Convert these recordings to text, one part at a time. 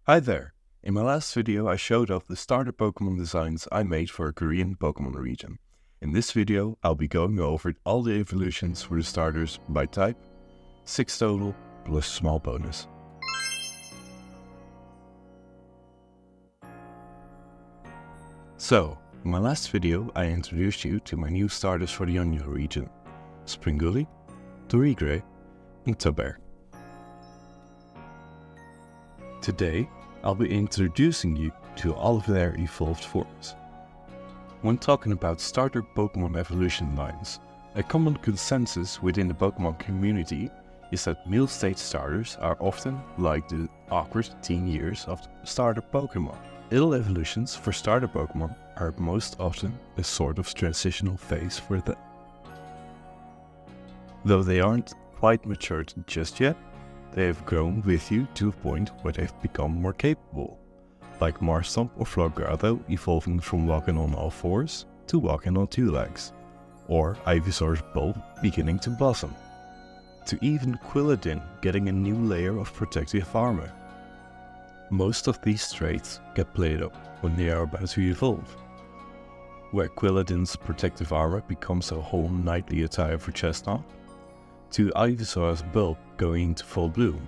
Hi there! In my last video I showed off the starter Pokemon designs I made for a Korean Pokemon region. In this video I'll be going over all the evolutions for the starters by type, 6 total plus small bonus. So, in my last video I introduced you to my new starters for the Yeonjo region, Springuli, Torrigre and Tubbear. Today I'll be introducing you to all of their evolved forms. When talking about starter Pokemon evolution lines, a common consensus within the Pokemon community is that male stage starters are often like the awkward teen years of starter Pokemon. Little evolutions for starter Pokemon are most often a sort of transitional phase for them. Though they aren't quite matured just yet, they have grown with you to a point where they've become more capable, like Marshtomp or Florgado evolving from walking on all fours to walking on two legs, or Ivysaur's bulb beginning to blossom, to even Quilladin getting a new layer of protective armor. Most of these traits get played up when they are about to evolve, where Quilladin's protective armor becomes a whole knightly attire for Chestnut, to Ivysaur's bulb going into full bloom,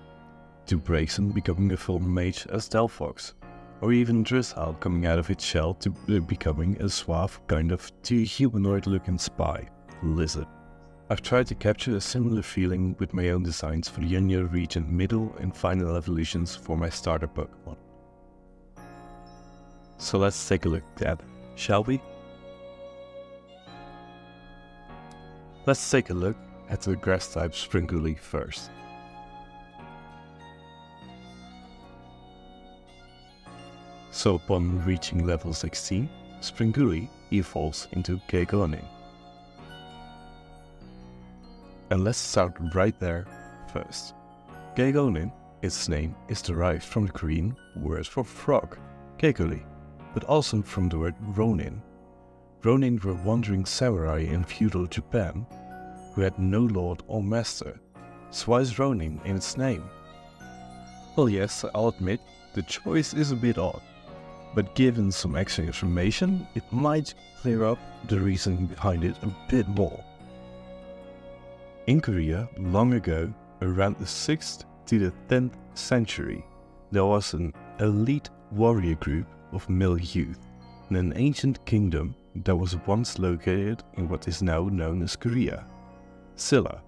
to Braixen becoming a full mage as Delphox, or even Drizzile coming out of its shell to becoming a suave kind of humanoid looking spy, Lizard. I've tried to capture a similar feeling with my own designs for the Yeonjo region middle and final evolutions for my starter Pokemon. So let's take a look at it, shall we? Let's take a look at the grass type Springuli first. So upon reaching level 16, Springuli evolves into Kegonin. And let's start right there first. Kegonin, its name is derived from the Korean word for frog, Kegoli, but also from the word Ronin. Ronin were wandering samurai in feudal Japan who had no lord or master, so why is Ronin in its name? Well yes, I'll admit, the choice is a bit odd, but given some extra information, it might clear up the reasoning behind it a bit more. In Korea, long ago, around the 6th to the 10th century, there was an elite warrior group of male youth in an ancient kingdom that was once located in what is now known as Korea, Silla.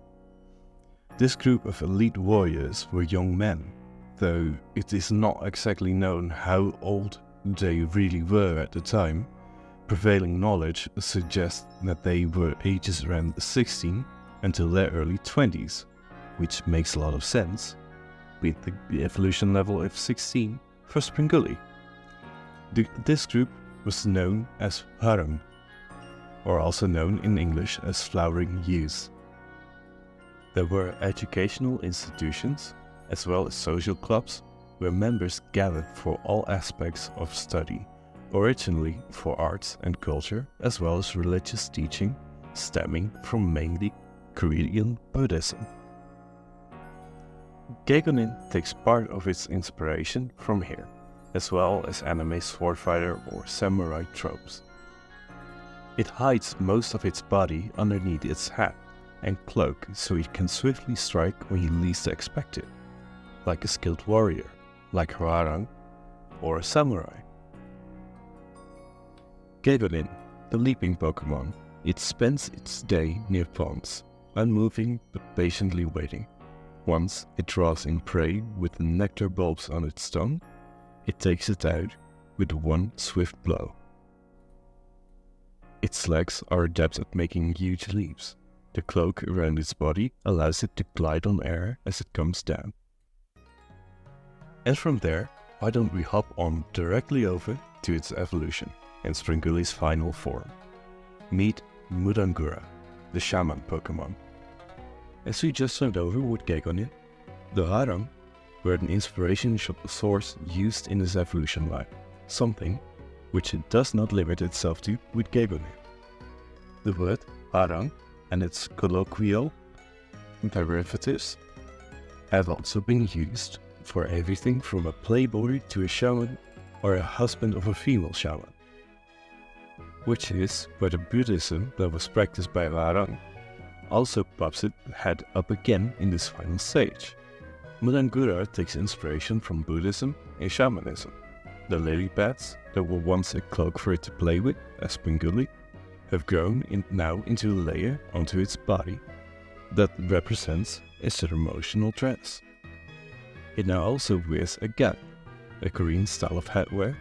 This group of elite warriors were young men, though it is not exactly known how old they really were at the time. Prevailing knowledge suggests that they were ages around 16 until their early 20s, which makes a lot of sense, with the evolution level of 16 for Springuli. This group was known as Harang, or also known in English as flowering youths. There were educational institutions, as well as social clubs, where members gathered for all aspects of study, originally for arts and culture, as well as religious teaching, stemming from mainly Korean Buddhism. Kegonin takes part of its inspiration from here, as well as anime sword fighter or samurai tropes. It hides most of its body underneath its hat and cloak so it can swiftly strike when you least expect it, like a skilled warrior, like Harang, or a samurai. Kegonin, the leaping Pokemon, it spends its day near ponds, unmoving but patiently waiting. Once it draws in prey with the nectar bulbs on its tongue, it takes it out with one swift blow. Its legs are adept at making huge leaps. The cloak around its body allows it to glide on air as it comes down. And from there, why don't we hop on directly over to its evolution in Springuli's final form. Meet Mudangura, the shaman Pokemon. As we just went over with Kegonin, the Harang were an inspiration source used in this evolution line, something which it does not limit itself to with Kegonin. The word Harang and its colloquial derivatives have also been used for everything from a playboy to a shaman or a husband of a female shaman. Which is where the Buddhism that was practiced by Warang also pops its head up again in this final stage. Mudangura takes inspiration from Buddhism and shamanism. The lily pads that were once a cloak for it to play with, as Springuli, have grown now into a layer onto its body that represents its ceremonial dress. It now also wears a gap, a Korean style of headwear,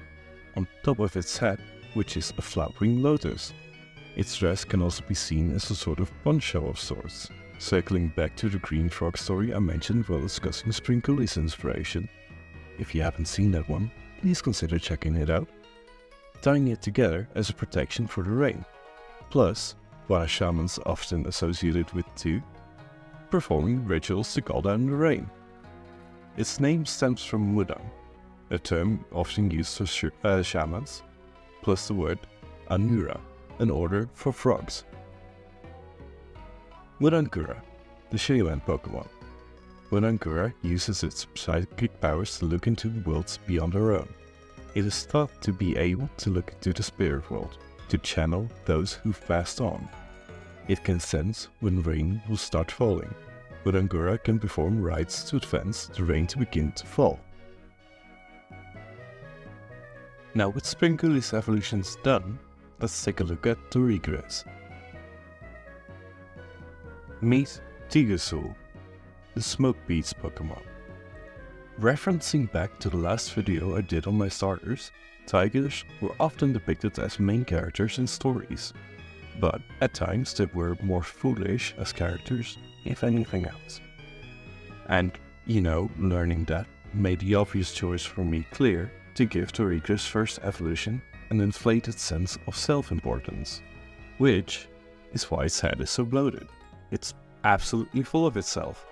on top of its head, which is a flowering lotus. Its dress can also be seen as a sort of poncho of sorts, circling back to the green frog story I mentioned while discussing Springuli's inspiration. If you haven't seen that one, please consider checking it out. Tying it together as a protection for the rain. Plus, what are shamans often associated with too? Performing rituals to call down the rain. Its name stems from Mudang, a term often used for shamans, plus the word Anura, an order for frogs. Mudangura, the shaman Pokémon. Mudangura uses its psychic powers to look into worlds beyond our own. It is thought to be able to look into the spirit world, to channel those who've passed on. It can sense when rain will start falling. Mudangura can perform rites to advance the rain to begin to fall. Now with Springuli's evolutions done, let's take a look at Torrigre's. Meet Tigasul, the Smoke Beats Pokémon. Referencing back to the last video I did on my starters, tigers were often depicted as main characters in stories, but at times they were more foolish as characters, if anything else. And, learning that made the obvious choice for me clear to give Torrigre's first evolution an inflated sense of self-importance, which is why its head is so bloated. It's absolutely full of itself.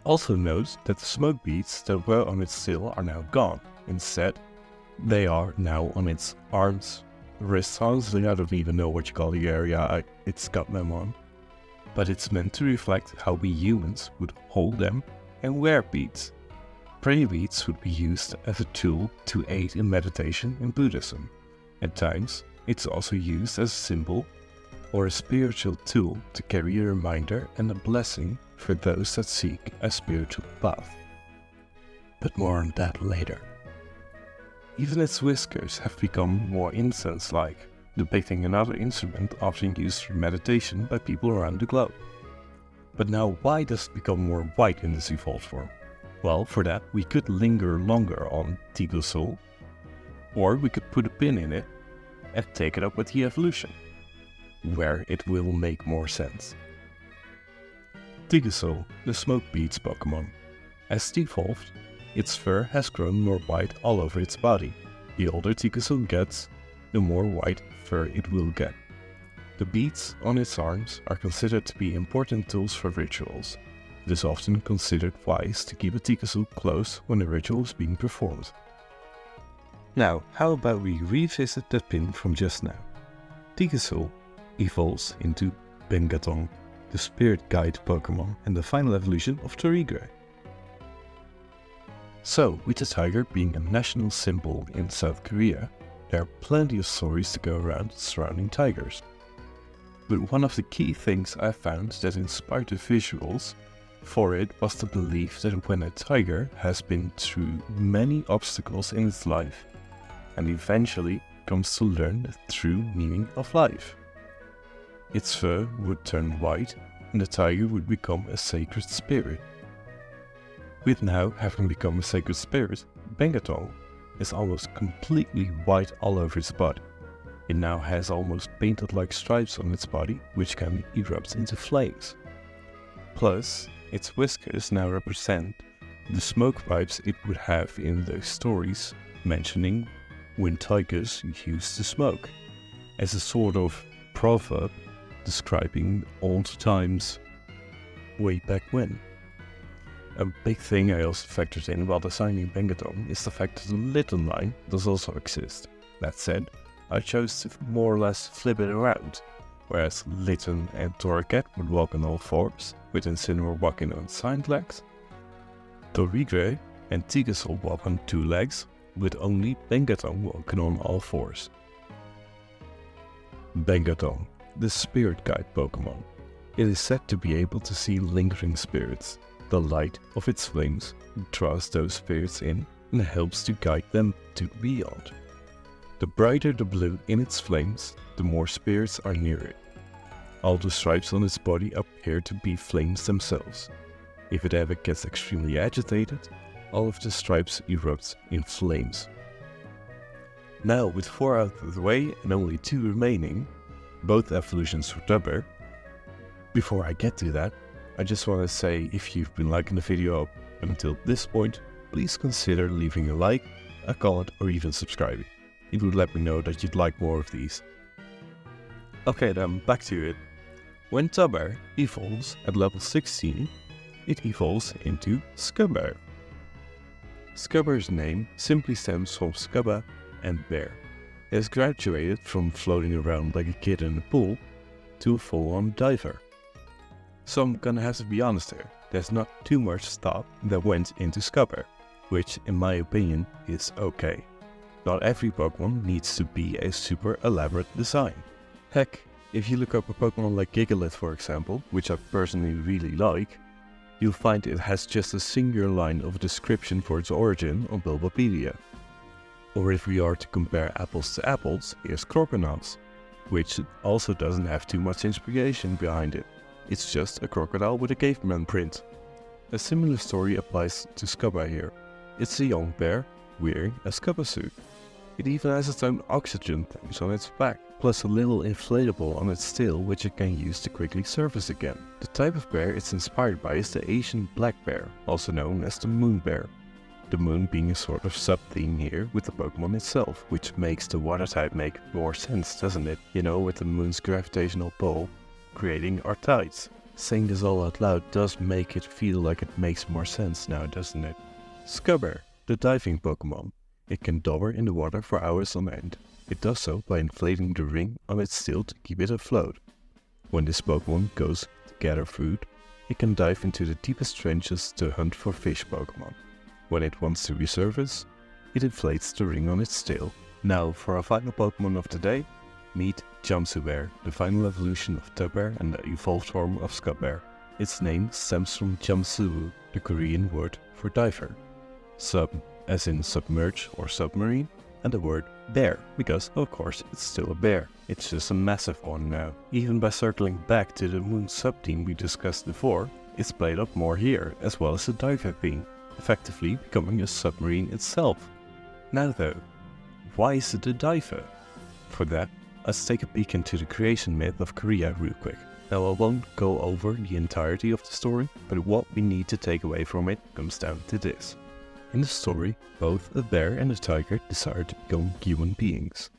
Also note that the smoke beads that were on its tail are now gone. Instead, they are now on its arms, wrists, honestly I don't even know what you call the area it's got them on. But it's meant to reflect how we humans would hold them and wear beads. Prayer beads would be used as a tool to aid in meditation in Buddhism. At times, it's also used as a symbol or a spiritual tool to carry a reminder and a blessing for those that seek a spiritual path. But more on that later. Even its whiskers have become more incense-like, depicting another instrument often used for meditation by people around the globe. But now why does it become more white in this evolved form? Well, for that we could linger longer on Tigasul, or we could put a pin in it and take it up with the evolution, where it will make more sense. Tigasul, the Smoke Beats Pokémon. As it evolved, its fur has grown more white all over its body. The older Tigasul gets, the more white fur it will get. The beads on its arms are considered to be important tools for rituals. It is often considered wise to keep a Tigasul close when a ritual is being performed. Now, how about we revisit that pin from just now? Tigasul evolves into Bengatong, the spirit guide Pokémon and the final evolution of Torrigre. So, with the tiger being a national symbol in South Korea, there are plenty of stories to go around surrounding tigers. But one of the key things I found that inspired the visuals for it was the belief that when a tiger has been through many obstacles in its life, and eventually comes to learn the true meaning of life, its fur would turn white and the tiger would become a sacred spirit. With now having become a sacred spirit, Bengatong is almost completely white all over its body. It now has almost painted-like stripes on its body, which can erupt into flames. Plus, its whiskers now represent the smoke pipes it would have in those stories, mentioning when tigers used to smoke, as a sort of proverb describing old times way back when. A big thing I also factored in while designing Bengatong is the fact that the Litten line does also exist. That said, I chose to more or less flip it around, whereas Litten and Torrigre would walk on all fours, with Incineroar walking on its hind legs. Torrigre and Tigasol walk on 2 legs, with only Bengatong walking on all 4s. Bengatong, the spirit guide Pokémon. It is said to be able to see lingering spirits. The light of its flames draws those spirits in and helps to guide them to beyond. The brighter the blue in its flames, the more spirits are near it. All the stripes on its body appear to be flames themselves. If it ever gets extremely agitated, all of the stripes erupt in flames. Now, with 4 out of the way and only 2 remaining, both evolutions for Tubbear. Before I get to that, I just want to say, if you've been liking the video up until this point, please consider leaving a like, a comment or even subscribing. It would let me know that you'd like more of these. Okay then, back to it. When Tubbear evolves at level 16, it evolves into Scubbear. Scubbear's name simply stems from Scubba and bear. It has graduated from floating around like a kid in a pool to a full-on diver. So I'm gonna have to be honest here, there's not too much thought that went into Scubbear, which in my opinion is okay. Not every Pokemon needs to be a super elaborate design. Heck, if you look up a Pokemon like Gigalith for example, which I personally really like, you'll find it has just a singular line of description for its origin on Bulbapedia. Or if we are to compare apples to apples, here's Crocodiles, which also doesn't have too much inspiration behind it. It's just a crocodile with a caveman print. A similar story applies to Scubba here. It's a young bear wearing a Scubba suit. It even has its own oxygen tanks on its back, plus a little inflatable on its tail which it can use to quickly surface again. The type of bear it's inspired by is the Asian black bear, also known as the moon bear. The moon being a sort of sub-theme here with the Pokemon itself, which makes the water type make more sense, doesn't it? You know, with the moon's gravitational pull creating our tides. Saying this all out loud does make it feel like it makes more sense now, doesn't it? Scubbear, the diving Pokemon. It can hover in the water for hours on end. It does so by inflating the ring on its tail to keep it afloat. When this Pokemon goes to gather food, it can dive into the deepest trenches to hunt for fish Pokemon. When it wants to resurface, it inflates the ring on its tail. Now for our final Pokemon of the day, meet Jamsubear, the final evolution of Tubbear and the evolved form of Scubbear. Its name stems from Jamsubu, the Korean word for diver. Sub, as in submerge or submarine, and the word bear, because of course it's still a bear. It's just a massive one now. Even by circling back to the moon sub-theme we discussed before, it's played up more here, as well as the diver theme, effectively becoming a submarine itself. Now though, why is it a diver? For that, let's take a peek into the creation myth of Korea real quick. Now I won't go over the entirety of the story, but what we need to take away from it comes down to this. In the story, both a bear and a tiger desire to become human beings.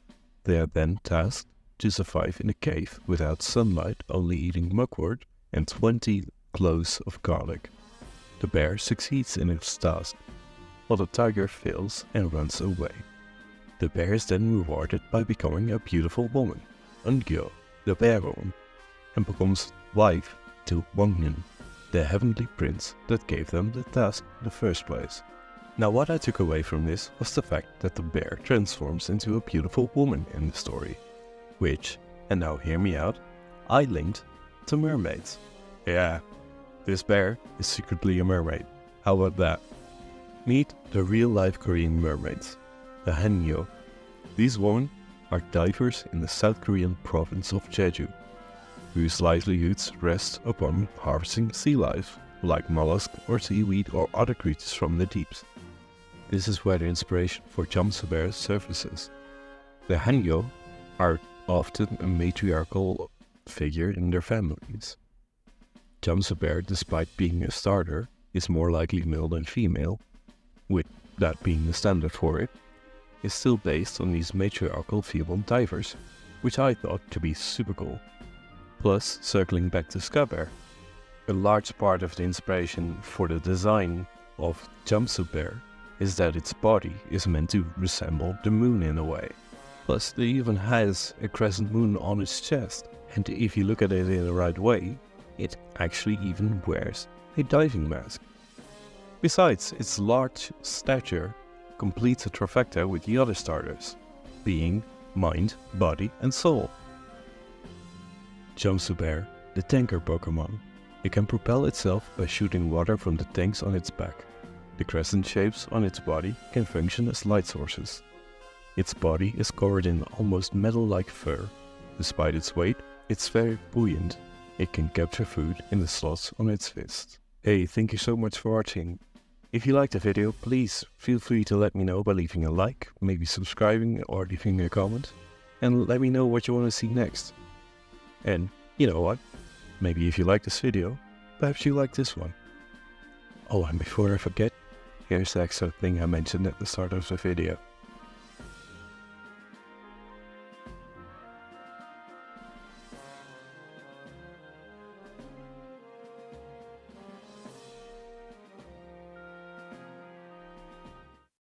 They are then tasked to survive in a cave without sunlight, only eating mugwort and 20 cloves of garlic. The bear succeeds in its task, while the tiger fails and runs away. The bear is then rewarded by becoming a beautiful woman, Eungyo, the bear woman, and becomes wife to Wongnyeon, the heavenly prince that gave them the task in the first place. Now what I took away from this was the fact that the bear transforms into a beautiful woman in the story, which, and now hear me out, I linked to mermaids. Yeah, this bear is secretly a mermaid. How about that? Meet the real-life Korean mermaids, the Hanyo. These women are divers in the South Korean province of Jeju, whose livelihoods rest upon harvesting sea life, like mollusk or seaweed or other creatures from the deeps. This is where the inspiration for Jamsubear surfaces. The Hanyo are often a matriarchal figure in their families. Jamsubear, despite being a starter, is more likely male than female, with that being the standard for it, is still based on these matriarchal female divers, which I thought to be super cool. Plus, circling back to Scubbear, a large part of the inspiration for the design of Jamsubear is that its body is meant to resemble the moon in a way. Plus, it even has a crescent moon on its chest, and if you look at it in the right way, it actually even wears a diving mask. Besides, its large stature completes a trifecta with the other starters, being mind, body and soul. Tubbear, the tanker Pokémon. It can propel itself by shooting water from the tanks on its back. The crescent shapes on its body can function as light sources. Its body is covered in almost metal-like fur. Despite its weight, it's very buoyant. It can capture food in the slots on its fist. Hey, thank you so much for watching. If you liked the video, please feel free to let me know by leaving a like, maybe subscribing or leaving a comment. And let me know what you want to see next. And you know what? Maybe if you like this video, perhaps you like this one. Oh, and before I forget, here's the extra thing I mentioned at the start of the video.